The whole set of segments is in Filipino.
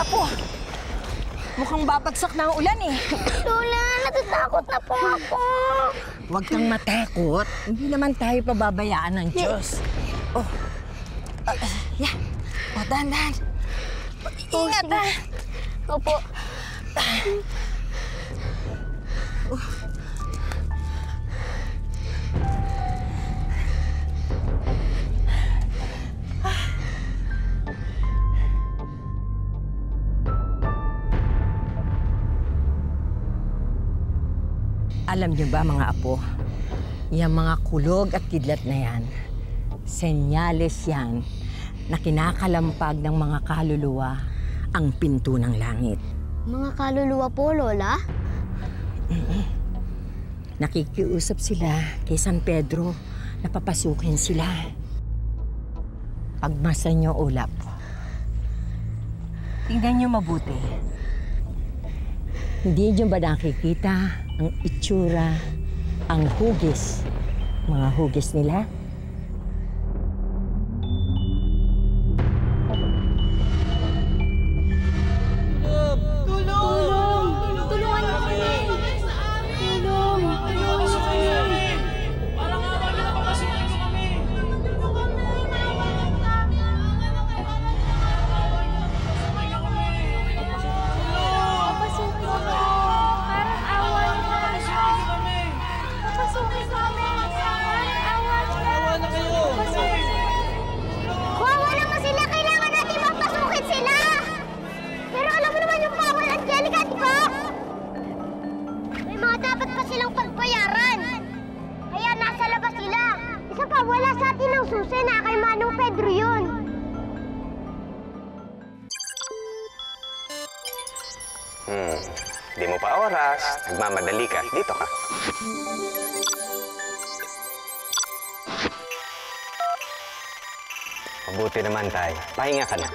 Apo, mukhang babagsak na ang ulan eh. Lola, natatakot na po ako. Huwag kang matakot. Hindi naman tayo pababayaan ng Diyos. Oh, yeah. O, dahan-dahan. Ingat, ha? Opo. Alam niyo ba, mga apo, yung mga kulog at kidlat na yan, senyales yan na kinakalampag ng mga kaluluwa ang pinto ng langit. Mga kaluluwa po, Lola? Nakikiusap sila kay San Pedro na papasukin sila. Pagmasa niyo ulap. Tingnan niyo mabuti. Hindi niyo ba nakikita ang itsura, ang hugis, mga hugis nila? Di mo pa oras. Nagmamadali ka. Dito ka. Mabuti naman tayo. Pahinga ka na.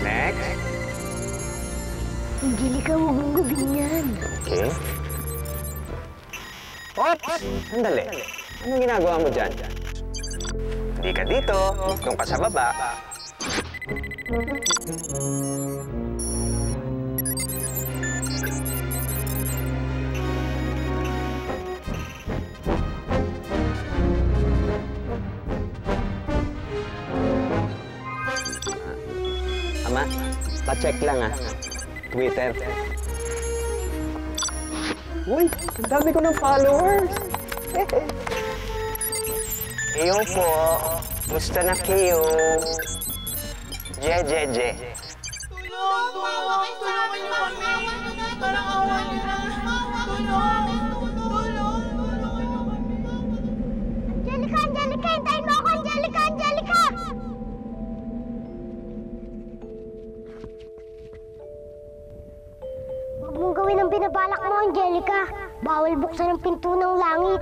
Next. Angelica, huwag mong gawin yan. Okay. Oops! Sandali. Anong ginagawa mo dyan? Hindi ka dito. Doon ka sa baba. Ama, pa-check lang Twitter. Uy, ang dami ko ng followers. Iyo po. Musta na kayo? Je. Tulong! Tulungan niyo kami! Parang awa niyo na! Tulong! Angelica! Hintayin mo ako! Angelica! Huwag mong gawin ang binabalak mo, Angelica. Bawal buksan ang pinto ng langit.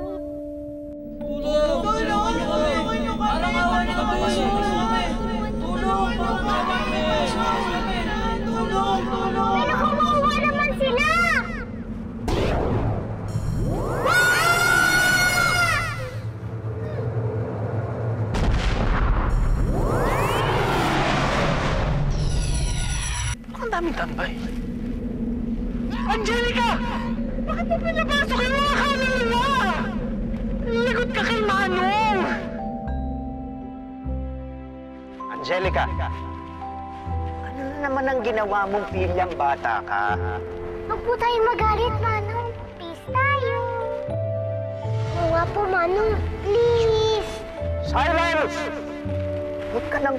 Tulungan niyo kami! Parang awa niyo kami! Tulong! Pero kumukuha naman sila! Ang daming tambay. Angelica! Bakit mo pinapasok yung mga kaluluwa? Lagot ka kay Manong! Angelica! Ano na naman ang ginawa mong pilyang bata ka? Huwag po tayong magalit, Manong. Peace tayo. Oo nga po, Manong. Please. Silence! Huwag ka nang...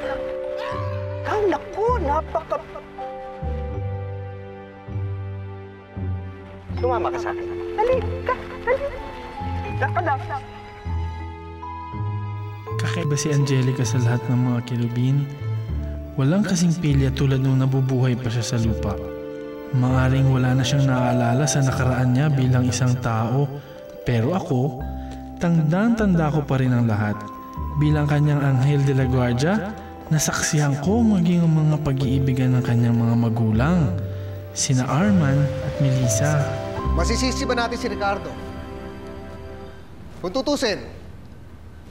Naku, napaka... Sumama ka sa akin. Dali. Dapat. Kakaiba si Angelica sa lahat ng mga kirubin. Walang kasing pilya tulad nung nabubuhay pa siya sa lupa. Maaring wala na siyang naaalala sa nakaraan niya bilang isang tao. Pero ako, tandang-tanda ko pa rin ang lahat. Bilang kanyang Anghel de la Guardia, nasaksihan ko maging ang mga pag-iibigan ng kanyang mga magulang. Sina Arman at Melissa. Masisisi ba natin si Ricardo? Kung tutusin,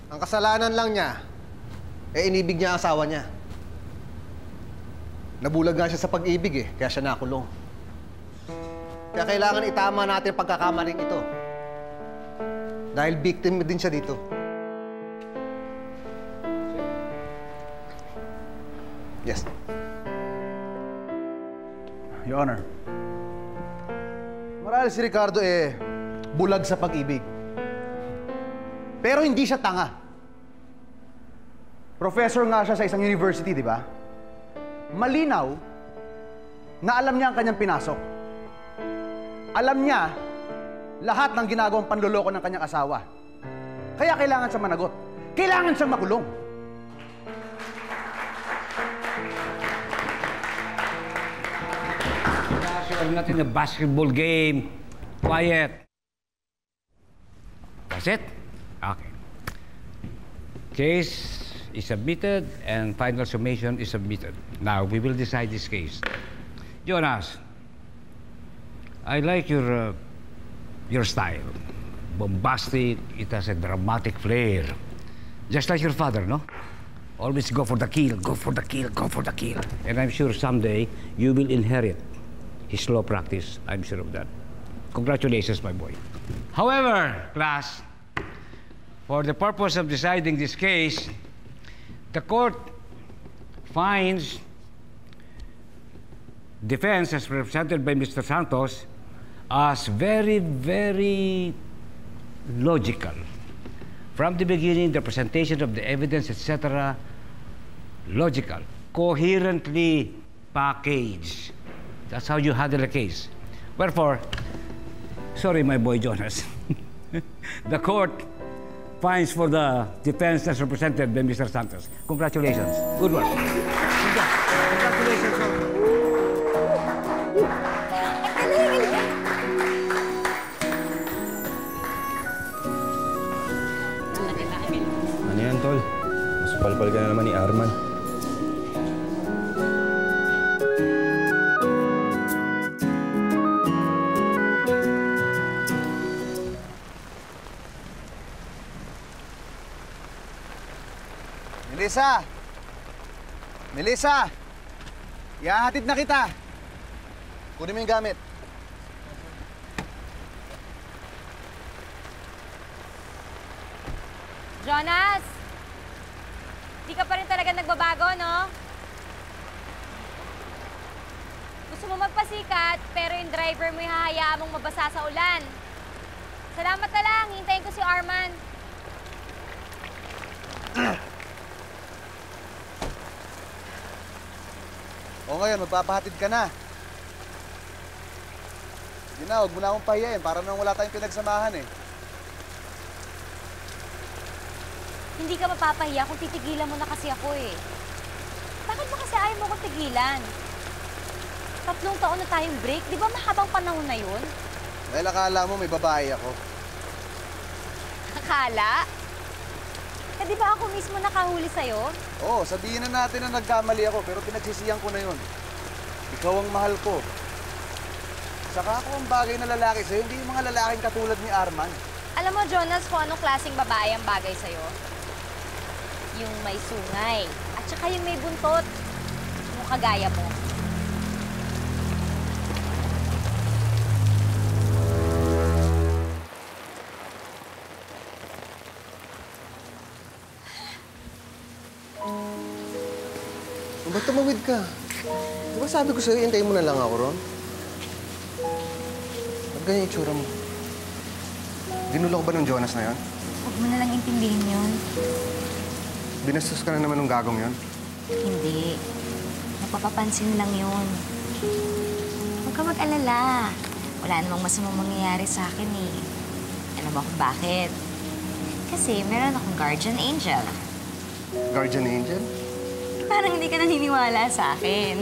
ang kasalanan lang niya, inibig niya ang asawa niya. Nabulag nga siya sa pag-ibig kaya siya nakulong. Kaya kailangan itama natin pagkakamaling ito. Dahil victim din siya dito. Yes. Your Honor. Marahil si Ricardo bulag sa pag-ibig. Pero hindi siya tanga. Professor nga siya sa isang university, di ba? Malinaw na alam niya ang kanyang pinasok. Alam niya lahat ng ginagawang panloloko ng kanyang asawa. Kaya kailangan siyang managot. Kailangan siyang makulong. We're not in a basketball game. Quiet. That's it? Okay. Case is submitted and final summation is submitted. Now, we will decide this case. Jonas, I like your style. Bombastic, it has a dramatic flair. Just like your father, no? Always go for the kill, go for the kill, go for the kill. And I'm sure someday you will inherit his law practice. I'm sure of that. Congratulations, my boy. However, class, for the purpose of deciding this case, the court finds defense as represented by Mr. Santos as very, very logical. From the beginning, the presentation of the evidence, etc., logical, coherently packaged. That's how you handle a case. Wherefore, sorry, my boy Jonas, the court finds for the defense as represented by Mr. Santos. Congratulations. Good work. Congratulations. Ano yan, Tol? Mas palpal ka na naman ni Arman. Melissa! Melissa! Ihahatid na kita. Kunin mo yung gamit. Jonas! Di ka pa rin talaga nagbabago, no? Gusto mo magpasikat, pero yung driver mo hahayaan mong mabasa sa ulan. Salamat na lang. Hintayin ko si Arman. O ngayon, magpapahatid ka na. Hindi na, huwag mo na akong pahiyain. Para nang wala tayong pinagsamahan Hindi ka mapapahiya kung titigilan mo na kasi ako Bakit ba kasi ayaw mo kong tigilan? 3 taon na tayong break. Di ba mahabang panahon na yun? Dahil akala mo may babae ako. Akala? Di ba ako mismo nakahuli sa'yo? Oo, sabihin na natin na nagkamali ako, pero pinagsisiyan ko na yun. Ikaw ang mahal ko. Saka ako ang bagay na lalaki sa'yo, hindi yung mga lalaking katulad ni Arman. Alam mo, Jonas, kung anong klaseng babae ang bagay sa'yo? Yung may sungay. At saka yung may buntot. Yung kagaya mo. Ba't tumawid ka? Diba sabi ko sa'yo, hintayin mo na lang ako ron? Ba't ganyan yung tsura mo? Ginulo ko ba ng Jonas na yon? Huwag mo na lang intindihin yun. Binastos ka na naman ng gagong yon? Hindi. Napapapansin lang yun. Huwag ka mag-alala. Wala namang masamang mangyayari sa akin Alam mo kung bakit? Kasi meron akong guardian angel. Guardian angel? Parang hindi ka naniniwala sa akin.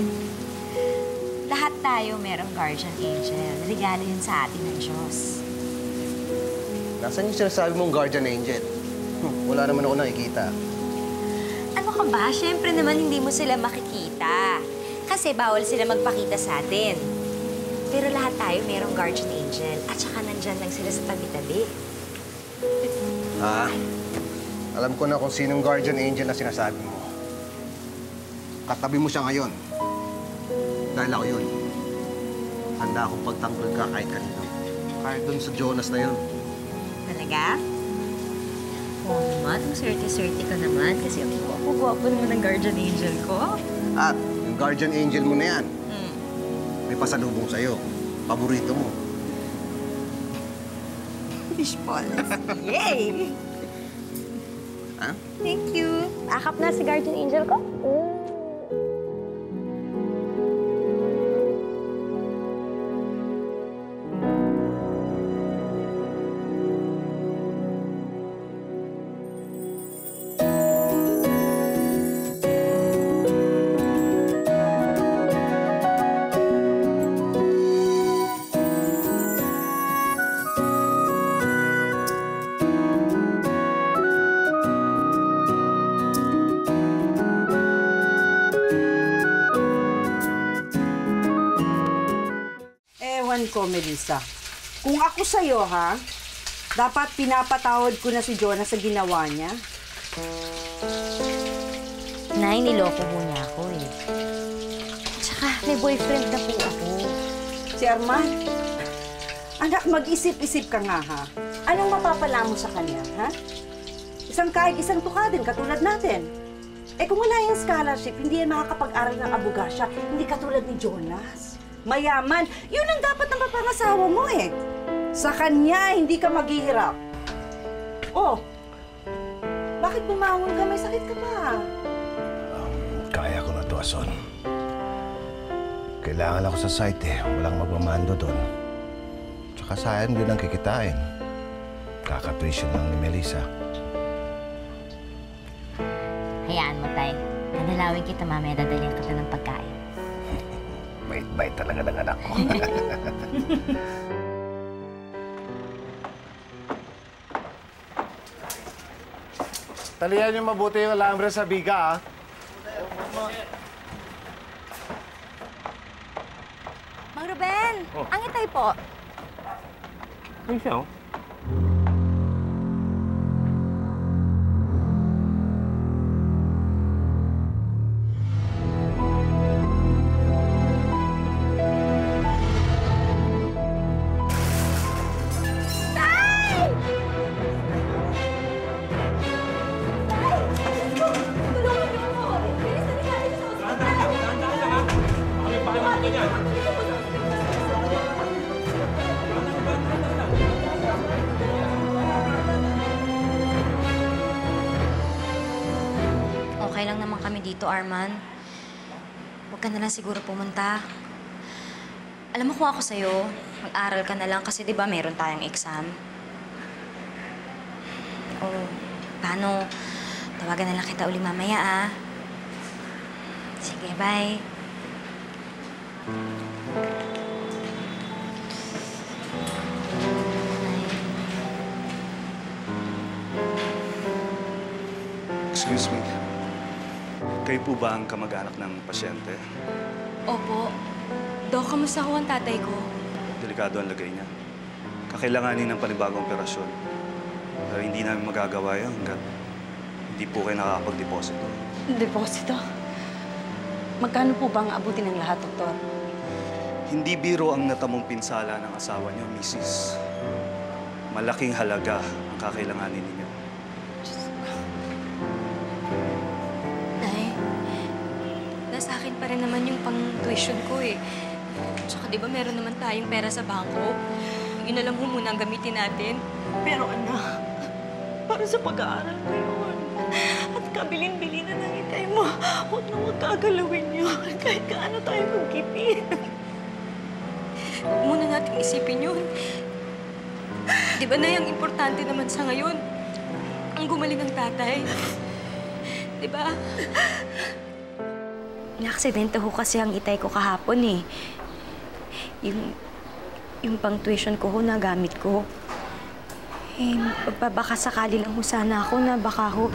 Lahat tayo merong guardian angel. Regalo yun sa atin ng Diyos. Nasaan yung sinasabi mong guardian angel? Wala naman ako nakikita. Ano ka ba? Siyempre naman hindi mo sila makikita. Kasi bawal sila magpakita sa atin. Pero lahat tayo merong guardian angel. At saka nandyan lang sila sa tabi-tabi. Alam ko na kung sinong guardian angel na sinasabi mo. Katabi mo siya ngayon. Dahil ako yun. Handa akong pagtanggol ka kahit kanino. Kahit dun sa Jonas na yun. Talaga? Oo naman, ang swerte-swerte ka naman kasi ang gwapo-gwapo naman ng guardian angel ko. At yung guardian angel mo na yan, may pasalubong sa'yo. Paborito mo. Fish balls. Yay! Ha? Thank you. Akap na si guardian angel ko. Ko, Melissa. Kung ako sa'yo, ha? Dapat pinapatawad ko na si Jonas sa ginawa niya. Nay, niloko mo niya ako eh. Tsaka, may boyfriend na po ako. Si Arman, anak, mag-isip-isip ka nga, ha? Anong mapapala mo sa kanya, ha? Kahit isang tukadin, katulad natin. Eh, kung wala yung scholarship, hindi yan makakapag-aral ng abogasya. Hindi katulad ni Jonas. Mayaman, yun ang dapat ng mapangasawa mo eh. Sa kanya, hindi ka maghihirap. Oh, bakit bumangon ka? May sakit ka pa. Kaya ko na to, Ason. Kailangan ako sa site eh. Walang magmamando doon. Tsaka sayang din ang kikitain. Kakatuition lang ni Melissa. Hayaan mo, Tay. Nanalawin kita mamaya, dadalhin kita ng pagkain. Bait-bait talaga ng anak ko. Talihan niyo mabuti yung alambre sa biga, Mang Ruben, ang itay po. Ay, siya, Okay lang naman kami dito, Arman. Huwag ka na lang siguro pumunta. Alam mo kung ako sa'yo, mag-aral ka na lang kasi di ba meron tayong exam? O, paano? Tawagan na lang kita uli mamaya, ah. Sige, bye. Excuse me. Kayo po ba ang kamag-anak ng pasyente? Opo. Dok, kamusta ko ang tatay ko? Delikado ang lagay niya. Kakailanganin ng panibagong operasyon. Pero hindi namin magagawa yun hanggat hindi po kayo nakakapag-deposito. Deposito? Magkano po ba ang abutin ng lahat, Doktor? Hindi biro ang natamong pinsala ng asawa niyo, Mrs. Malaking halaga ang kakailanganin ninyo. Sa akin pa rin naman yung pang-tuition ko eh. Tsaka di ba meron naman tayong pera sa bangko? Yun na lang muna ang gamitin natin. Pero anak, para sa pag-aaral ko yun. At kabilin-bilin na ng itay mo. Huwag na huwag kagalawin yun. Kahit kaano tayo magkipin. Huwag muna natin isipin yun. Di ba na yung importante naman sa ngayon? Ang gumaling ng tatay. Di ba? Na-aksidente ho kasi ang itay ko kahapon eh. Yung pang-tuition ko ho, nagamit ko. Eh, baka sakali lang ho sana ako na baka ho,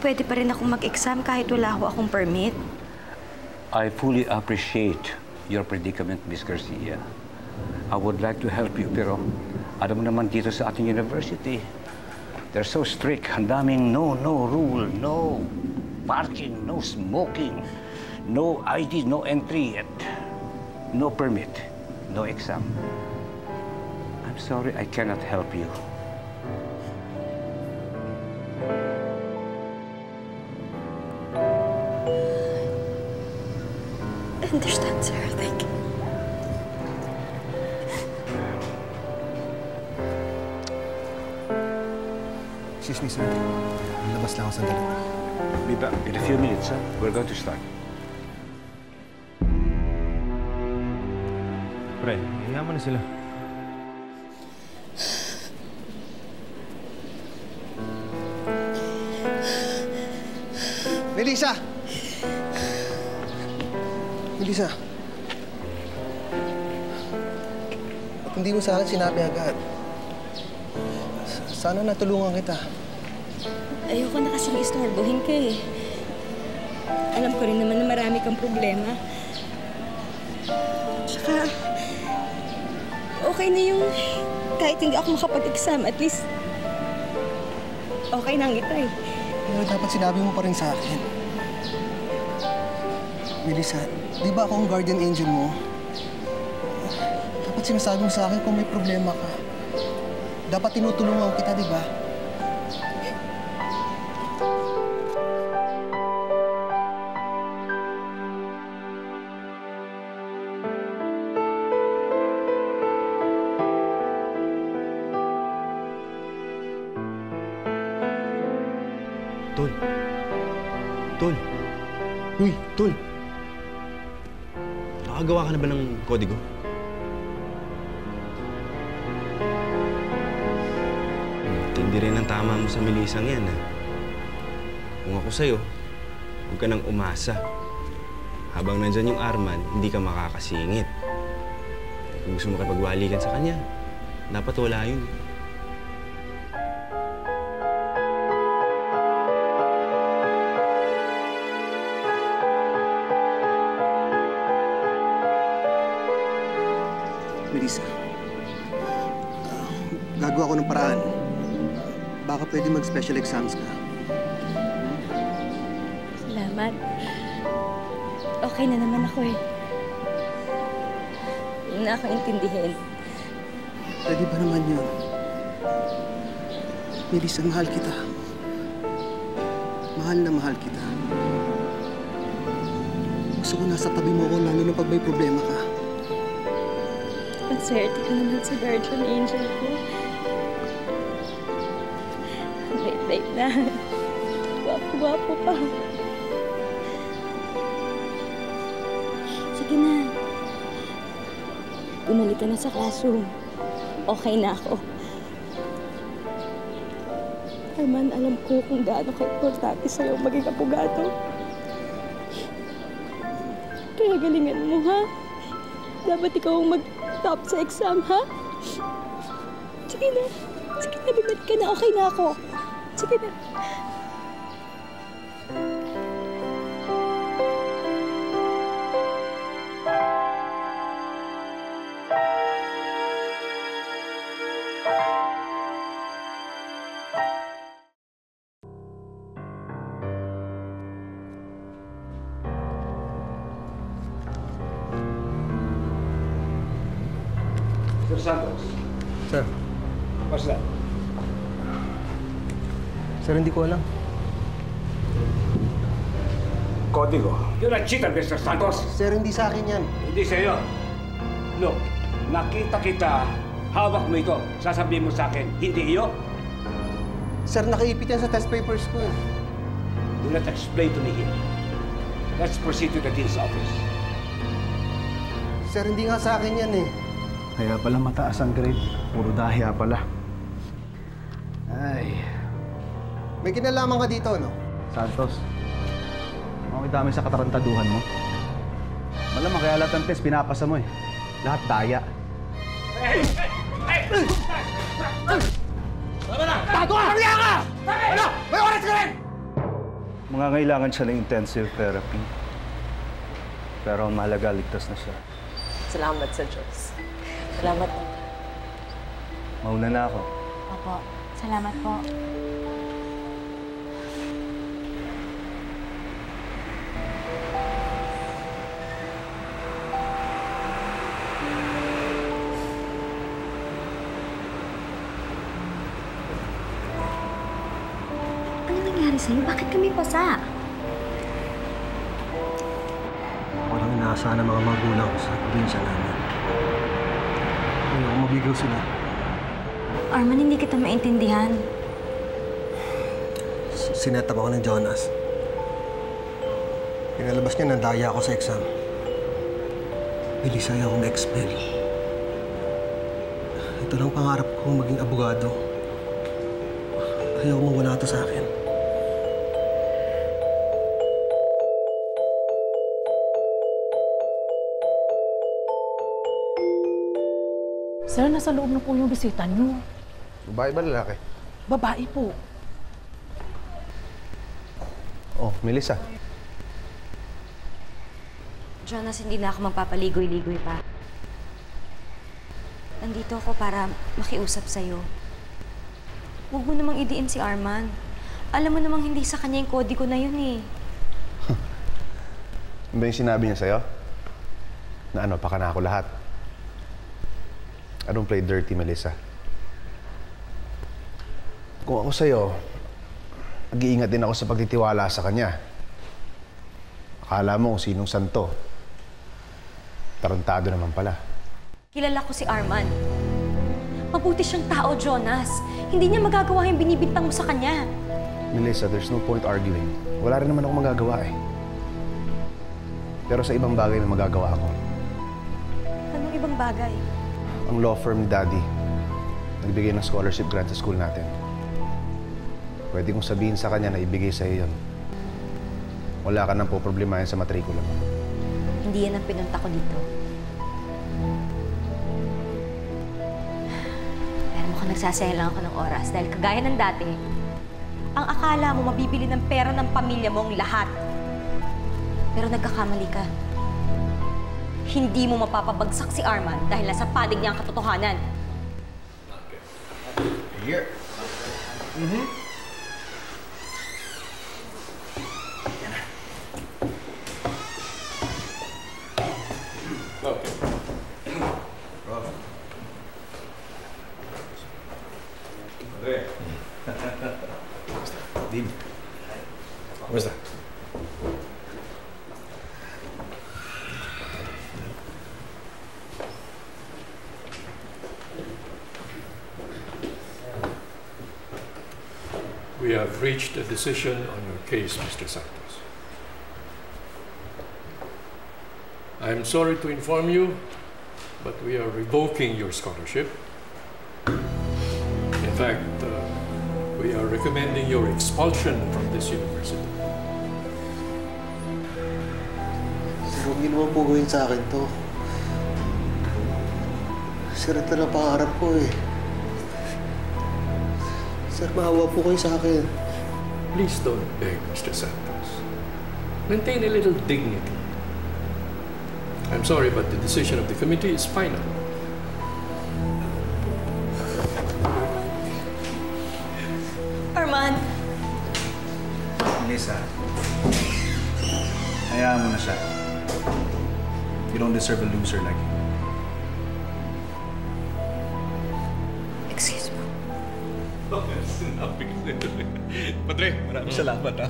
pwede pa rin akong mag-exam kahit wala ho akong permit. I fully appreciate your predicament, Miss Garcia. I would like to help you, pero alam mo naman dito sa ating university, They're so strict. Ang daming no rule. No parking, no smoking, no ID, no entry, at no permit, no exam. I'm sorry, I cannot help you. I understand, sir. Thank you. Excuse me, sir. Labas lang ako sandali. Be back in a few minutes, huh? We're going to start. Pre, hiya mo na sila. Melissa! Melissa! Ba't hindi mo sa akin sinabi agad? Sana natulungan kita. Ayoko na kasing istorbohin ka eh. Alam ko rin naman na marami kang problema. Tsaka, okay na yung kahit hindi ako makapag-exam, at least okay na ang ito eh. Pero dapat sinabi mo pa rin sa akin. Melissa, di ba ako ang guardian angel mo? Dapat sinasabi mo sa akin kung may problema ka. Dapat tinutulungan kita, di ba? Tol. Tol. Uy, Tol. Nakagawa ka na ba ng kodigo? Hindi rin ang tama mo sa Melisang yan, ha? Kung ako sa'yo, huwag ka nang umasa. Habang nandyan yung Arman, hindi ka makakasingit. Kung gusto mo kapagwalikan sa kanya, dapat wala yun. Melissa, gagawa ko ng paraan. Baka pwede mag-special exams ka. Salamat. Okay na naman ako eh. Hindi na ako intindihin. Pwede ba naman yun? Melissa, mahal kita. Mahal na mahal kita. Gusto ko nasa tabi mo ako, lalo na pag may problema ka. Ang swerte ka naman sa guardian angel ko. Late na. Gwapo-gwapo pa. Sige na. Bumalik ka na sa classroom. Okay na ako. Arman, alam ko kung gaano ka-importante sa'yo maging abogado. Kaya galingan mo, ha? Dapat ikaw ang mag-top sa exam, ha? Sige na. Sige na, bumalik ka na. Okay na ako. Sige na. Sir Santos. Sir. What's that? Sir, hindi ko alam. Kodigo. You're a cheater, Mr. Santos. Sir, hindi sa akin yan. Hindi sa'yo. Look, nakita kita, hawak mo ito. Sasabihin mo sa akin, hindi iyo. Sir, nakaipit yan sa test papers ko eh. Do not explain to me here. Let's proceed to the dean's office. Sir, hindi nga sa akin yan eh. Kaya pala mataas ang grade. Puro dahya pala. Ay. May kinalaman ka dito, no? Santos, may dami sa katarantaduhan mo. Malamang kaya lahat ng test pinapasa mo eh. Lahat daya. Hey! Tama na! Tago ka! Pagdiya ka! Ano? May oras ka rin! Mangangailangan siya ng intensive therapy. Pero ang mahalaga, ligtas na siya. Salamat sa Diyos. Salamat. Mauna na ako. Opo. Salamat po. Ano nangyari sa'yo? Bakit kami pasa? Walang inaasahan ng mga magulang ko sa probinsya namin. Ayoko mabigaw sila. Arman, hindi kita maintindihan. Sinetap ako ng Jonas. Pinalabas niya na daya ako sa exam. Bilis ayaw akong na-expel. Ito lang pangarap ko maging abogado. Ayaw mawala ito sa akin. Sir, nasa loob na po yung bisita niyo. Babae ba lalaki? Babae po. Oh, Melissa. Jonas, hindi na ako magpapaligoy-ligoy pa. Nandito ako para makiusap sa'yo. Huwag mo namang idiin si Arman. Alam mo namang hindi sa kanya yung kodigo na yun eh. Ano ba yung sinabi niya sa'yo? Na ano, paka na ako lahat. I don't play dirty, Melissa. Kung ako sa'yo, mag-iingat din ako sa pagtitiwala sa kanya. Akala mo kung sinong santo. Tarantado naman pala. Kilala ko si Arman. Mabuti siyang tao, Jonas. Hindi niya magagawa yung binibintang mo sa kanya. Melissa, there's no point arguing. Wala rin naman ako magagawa eh. Pero sa ibang bagay may magagawa ako. Anong ibang bagay? Ang law firm ni Daddy, nagbigay ng scholarship grant sa school natin. Pwede kong sabihin sa kanya na ibigay sa'yo yun. Wala ka nang poproblemahin sa matrikula mo. Hindi yan ang pinunta ko dito. Pero mukhang nagsasayang lang ako ng oras dahil kagaya ng dati, ang akala mo mabibili ng pera ng pamilya mo ang lahat. Pero nagkakamali ka. Hindi mo mapapabagsak si Arman dahil nasa panig niya ang katotohanan. Here. Dime. ¿Cómo está? We have reached a decision on your case, Mr. Santos. I am sorry to inform you, but we are revoking your scholarship. In fact, we are recommending your expulsion from this university. Sir, huwag niyo naman po gawin sa akin to. Sir, ito lang pangarap ko eh. Sir, maawa po kayo sa akin. Please don't beg, Mr. Santos. Maintain a little dignity. I'm sorry, but the decision of the committee is final. Arman! Melissa, hayaan mo na siya. You don't deserve a loser like him. Excuse me. Sinabi ko sa'yo. Padre, maraming salamat ha.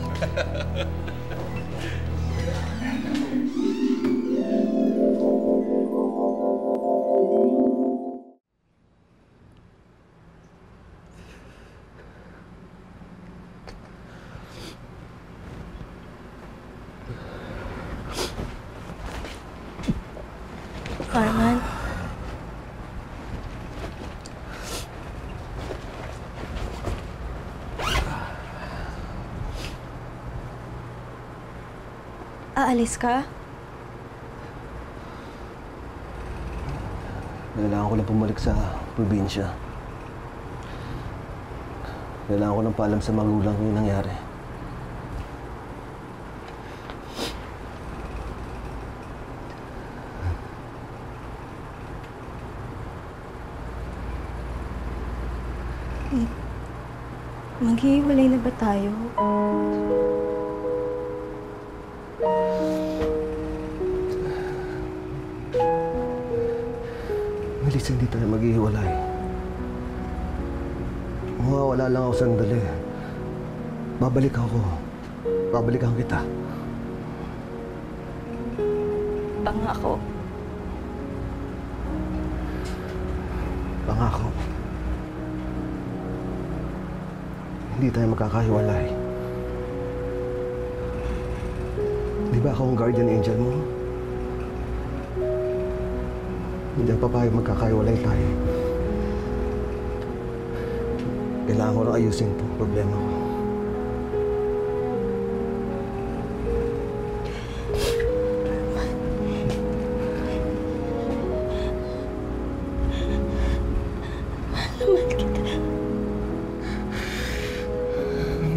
Arman. Aalis ka? Kailangan ko lang bumalik sa probinsya. Kailangan ko lang paalam sa magulang yung nangyari. Maghihiwalay na ba tayo? Melissa, hindi tayo maghihiwalay. Mawawala lang ako sandali. Babalik ako. Babalikan kita. Pangako. Pangako. Hindi tayo magkakahiwalay. Di ba ako ang guardian angel mo? Hindi ako papayag magkakahiwalay tayo. Kailangan ko rin ayusin itong problema ko.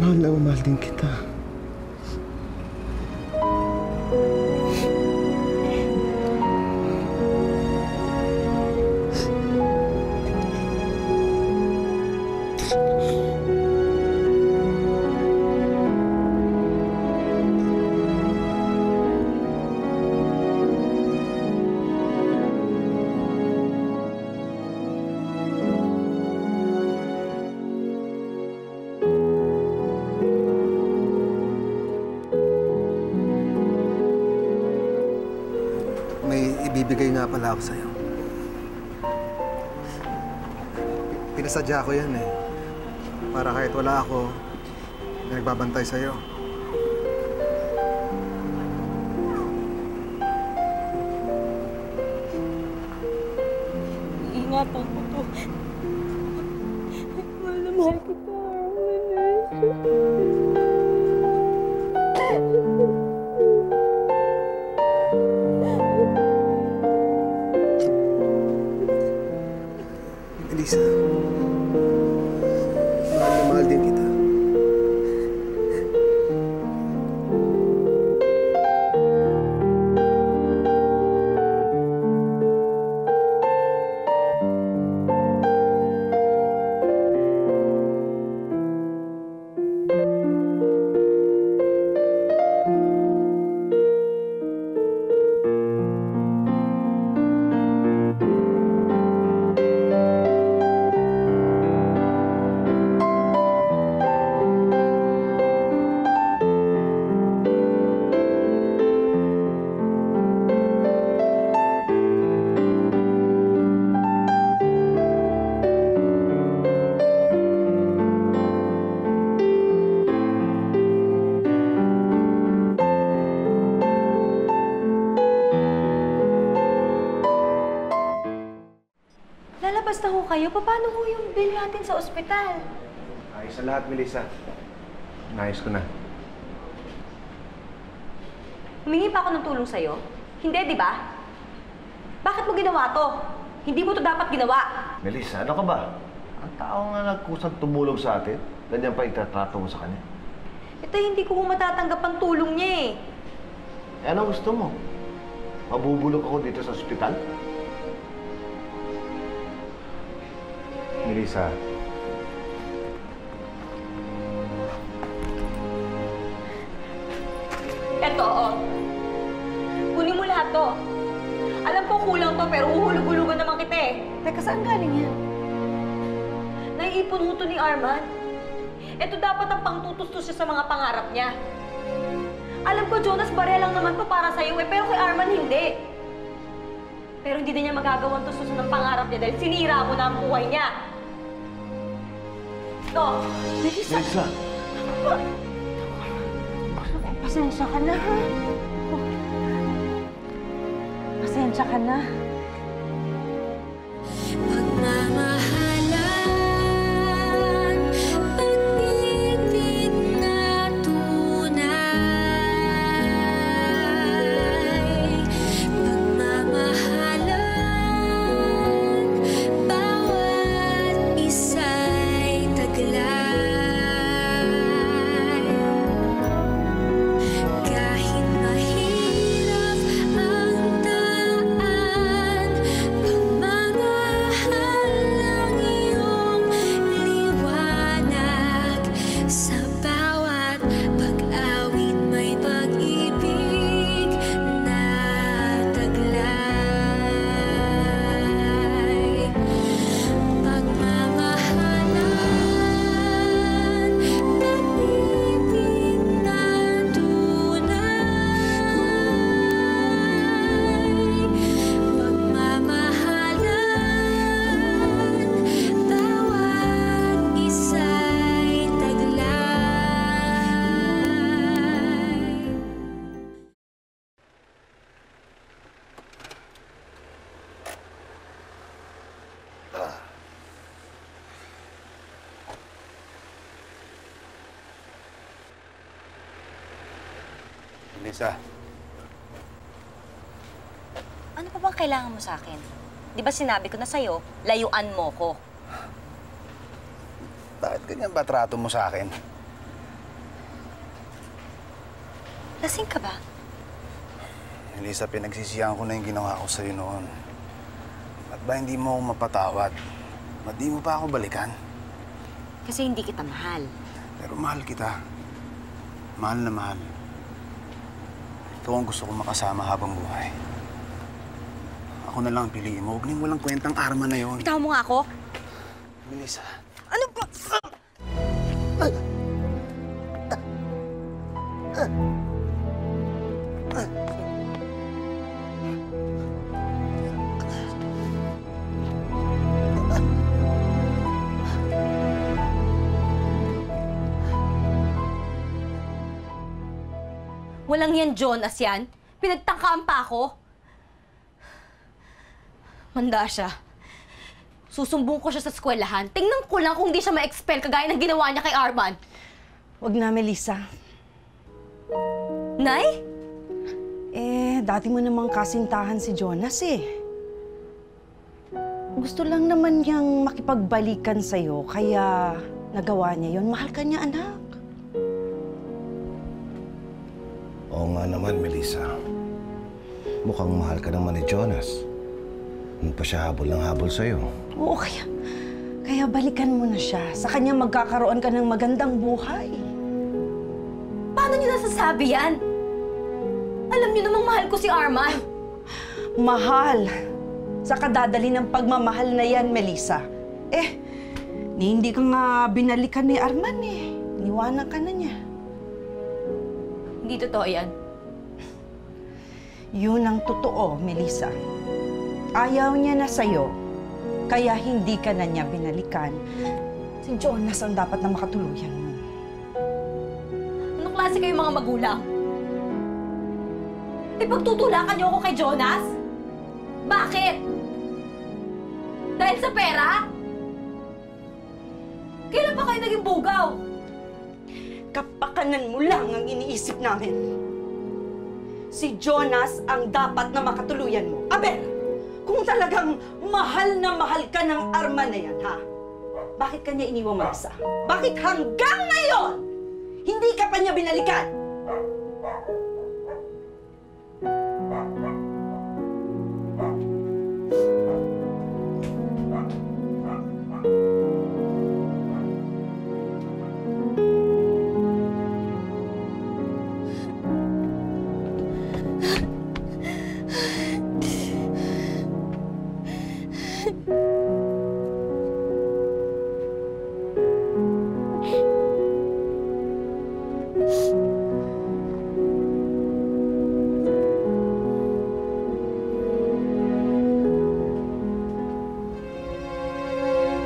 Mahal na mahal din kita. May ibibigay nga pala ako sa'yo. Pinasadya ko yan eh. Para kahit wala ako, may nagbabantay sa'yo. Ingatan ko to. Mahal na mahal kita, Melissa, mahal na mahal din kita. Lalabas na ho kayo. Paano ho yung bill natin sa ospital? Ayos na lahat, Melissa. Nayos ko na. Humingi pa ako ng tulong sa'yo? Hindi, di ba? Bakit mo ginawa to? Hindi mo to dapat ginawa. Melissa, ano ka ba? Ang tao nga nagkusang tumulong sa atin. Ganyan pa itatrato mo sa kanya. Ito, hindi ko matatanggap ang tulong niya eh. Eh, ano gusto mo? Mabubulok ako dito sa ospital? Melissa. Eto, oh. Kunin mo lahat to. Alam ko kulang to, pero uhulog-hulugan naman kita eh. Teka, saan galing yan? Naiipon mo to ni Arman. Ito dapat ang pangtutustos siya sa mga pangarap niya. Alam ko, Jonas, bare lang naman to para sa'yo eh, pero kay Arman hindi. Pero hindi na niya magagawang tustusan ng pangarap niya dahil sinira mo na ang buhay niya. No, Melissa. Melissa. Pasensya ka na, ha? Pasensya ka na. Pagmamahalan, pag-ibig na tunay. Pagmamahalan, bawat isa'y taglay. Kahit mahirap ang daan, Melissa, Ano pa bang kailangan mo sa akin? Di ba sinabi ko na sa'yo, layuan mo ko? bakit ganyan ba trato mo sa akin? Lasing ka ba? Melissa, pinagsisihan ko na yung ginawa ko sa'yo noon. Ba't ba hindi mo ako mapatawad? Ba't di mo pa ako balikan? Kasi hindi kita mahal. Pero mahal kita. Mahal na mahal. Ikaw ang gusto kong makasama habang buhay. Ako na lang ang piliin mo. Huwag nang walang kwentang arma na yon. Bitaw mo nga ako. Melissa. Ano ba? Walang yan, Jonas, yan. Pinagtangkaan pa ako. Manda siya. Susumbong ko siya sa eskwelahan. Tingnan ko lang kung di siya ma-expel kagaya ng ginawa niya kay Arman. Wag na, Melissa. Nay? Dati mo namang kasintahan si Jonas eh. Gusto lang naman niyang makipagbalikan sa'yo, kaya nagawa niya yon. Mahal ka niya, anak. Oo nga naman, Melissa. Mukhang mahal ka naman ni Jonas. Hindi pa siya habol ng habol sa'yo. Oo, kaya balikan mo na siya. Sa kanya magkakaroon ka ng magandang buhay. Paano niyo nasasabi yan? Alam niyo namang mahal ko si Arman. Mahal. Sa kadadali ng pagmamahal na yan, Melissa. Hindi ka nga binalikan ni Arman eh. Niwanan ka na niya. Hindi totoo yan. Yun ang totoo, Melissa. Ayaw niya na sa'yo, kaya hindi ka na niya binalikan. Si Jonas ang dapat na makatuluyan mo. Anong klase kayo mga magulang? Ipagtutulakan niyo ako kay Jonas? Bakit? Dahil sa pera? Kailan pa kayo naging bugaw? Kapakanan mo lang ang iniisip namin. Si Jonas ang dapat na makatuluyan mo. Abel, kung talagang mahal na mahal ka ng Arman na yan, ha? Bakit kanya iniwang mag-isa? Bakit hanggang ngayon, hindi ka pa niya binalikan?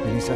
Melissa?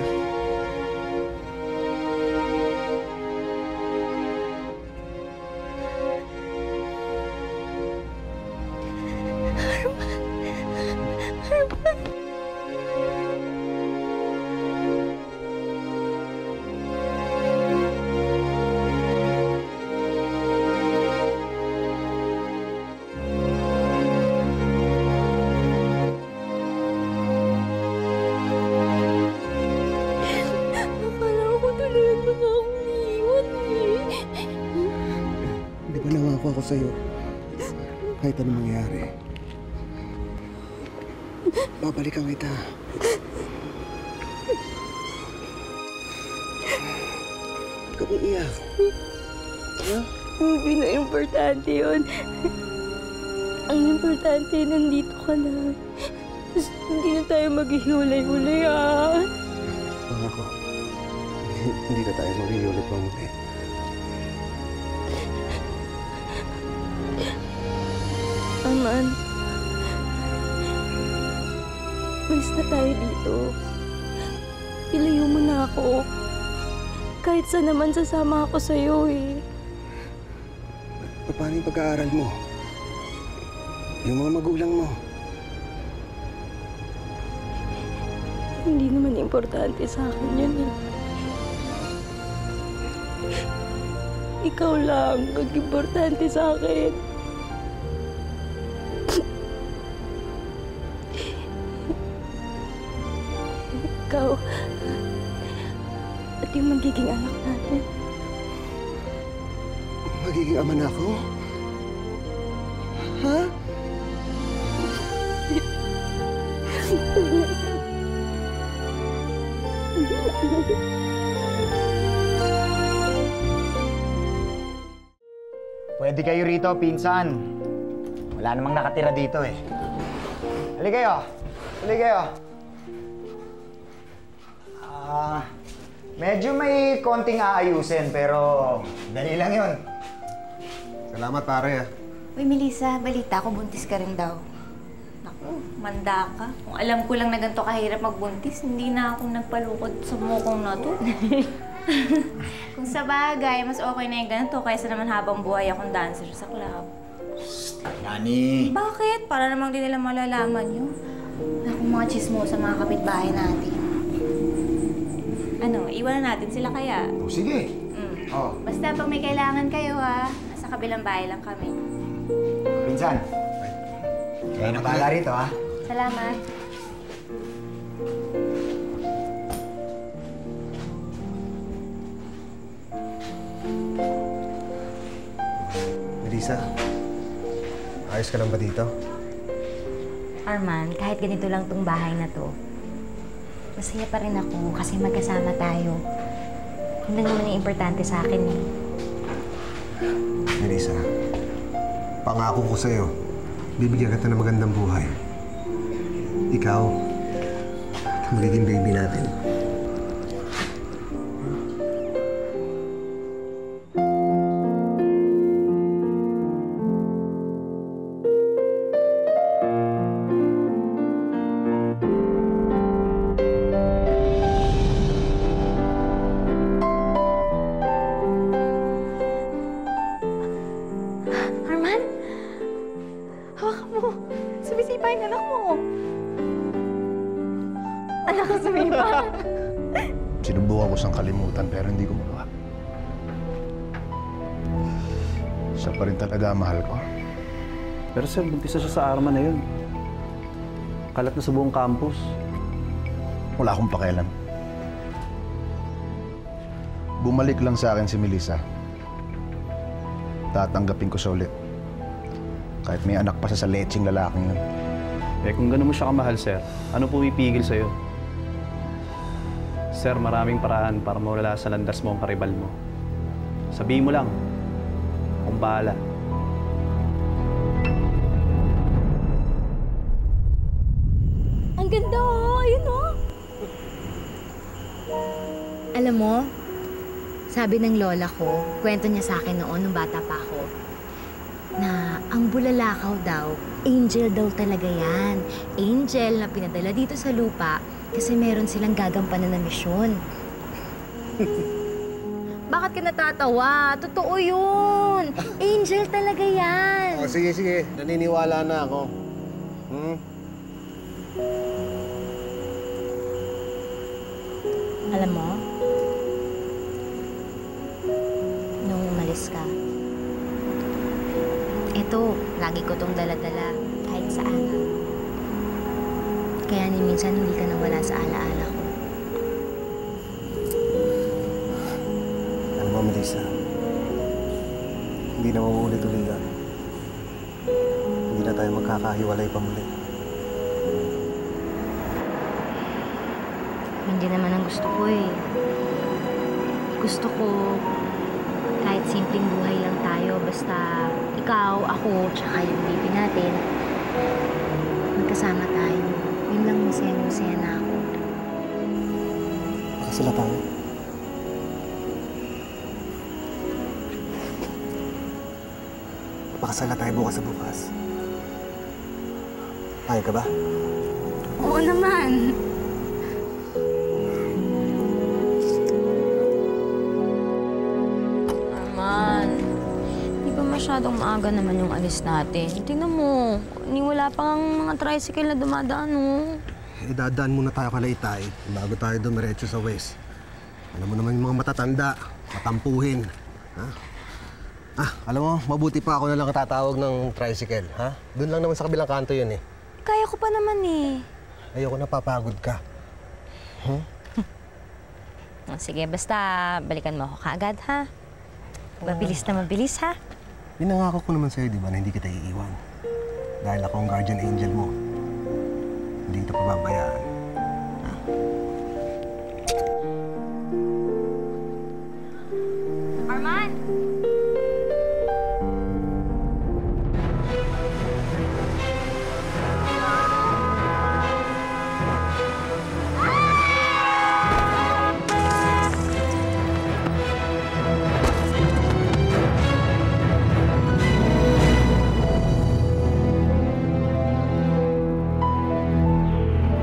Ako sa'yo, kahit anong mangyari. Babalikan kita. Huwag ka umiiyak. Ha? Hindi na importante yun. Ang importante, nandito ka na. Tapos hindi na tayo maghihiwalay-hulay, ah. Pangako, hindi na tayo maghihiwalay pa muli. Arman, malis na tayo dito. Ilayo mo na ako. Kahit saan naman sasama ako sa'yo eh. Paano yung pag-aaral mo? Yung mga magulang mo? Hindi naman importante sa akin yun eh. Ikaw lang ang importante sa akin. ikaw at yung magiging anak natin. Magiging ama na ako? Ha? Pwede kayo rito, pinsan. Wala namang nakatira dito eh. Halika kayo. Halika kayo. Medyo may konting aayusin, pero dali lang yun. Salamat, pare. Uy, Melissa, balita ko buntis ka rin daw. Naku, manda ka. Kung alam ko lang na ganito kahirap magbuntis, hindi na ako nagpalukod sa mukong na to. Kung sa bagay, mas okay na yung ganito kaysa naman habang buhay akong dancer sa club. Nani. Bakit? Para namang di nila malalaman yun. Naku, mga chismo sa mga kapitbahay natin. Ano, iwanan natin sila kaya? Oh, sige. Oh. Basta pag may kailangan kayo ha, nasa kabilang bahay lang kami. Pinsan. Kaya na bahala rito ha. Salamat. Melissa, ayos ka lang ba dito? Arman, kahit ganito lang tong bahay na to, masaya pa rin ako kasi magkasama tayo. Yun lang naman yung importante sa akin eh. Melissa, pangako ko sa'yo, bibigyan kita ng magandang buhay. Ikaw, magiging baby natin. Sinubukan ko siyang kalimutan pero hindi ko magawa. Siya pa rin talaga ang mahal ko. Pero sir, buntis na siya sa Arman na yun. Kalat na sa buong campus. Wala akong pakialam. Bumalik lang sa akin si Melissa. Tatanggapin ko siya ulit. Kahit may anak pa siya sa lecheng lalaking yun. Eh kung gano'n mo siya kamahal, sir, ano pumipigil sa'yo? Sir, maraming paraan para mawala sa landas mo ang karibal mo. Sabihin mo lang, akong bahala. Ang ganda oh! Ayun oh! Alam mo, sabi ng lola ko, kwento niya sa akin noon nung bata pa ako, na ang bulalakaw daw, angel daw talaga yan. Angel na pinadala dito sa lupa kasi meron silang gagampanan na misyon. Bakit ka natatawa? Totoo yun! Angel talaga yan! Oh, sige, sige. Naniniwala na ako. Alam mo, nung umalis ka, ito, lagi ko tong dala-dala kahit saan. Kaya ni minsan hindi ka nawala sa alaala ko. Alam mo, Melissa, hindi na mauulit-ulit yan. Hindi na tayo magkakahiwalay pa muli. Hindi naman ang gusto ko eh. Gusto ko kahit simpleng buhay lang tayo, basta ikaw, ako, tsaka yung baby natin, magkasama tayo. Yun lang, masaya-masaya na ako. Pakasala tayo. Pakasala tayo bukas sa bukas. Payag ka ba? Oo naman. Masyadong maaga naman yung alis natin. Tingnan mo, wala pang mga tricycle na dumadaan, no? Eh, dadaan muna tayo Kalaytay bago tayo dumiretso sa west. Alam mo naman yung mga matatanda, matampuhin. Ha? Alam mo, mabuti pa ako na lang tatawag ng tricycle, ha? Doon lang naman sa kabilang kanto yun, eh. Kaya ko pa naman, eh. Ayoko napapagod ka. Sige, basta balikan mo ako kaagad, ha? Mabilis na mabilis, ha? Pinangako ko naman sa'yo, di ba, na hindi kita iiwan. Dahil ako ang guardian angel mo. Hindi kita pababayaan. Arman!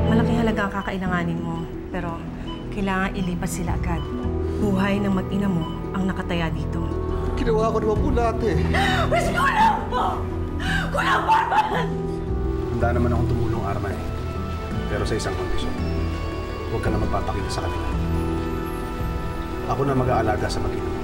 Malaking halaga ang kakailanganin mo, pero kailangan ilipat sila agad. Buhay ng mag-ina mo ang nakataya dito. Ginawa ko naman po lahat eh. Mas kulang mo! Kulang mo, Arman! Handa naman akong tumulong, Arman eh. Pero sa isang kondisyon. Huwag ka na magpapakita sa kanila. Ako na mag-aalaga sa mag-ina mo.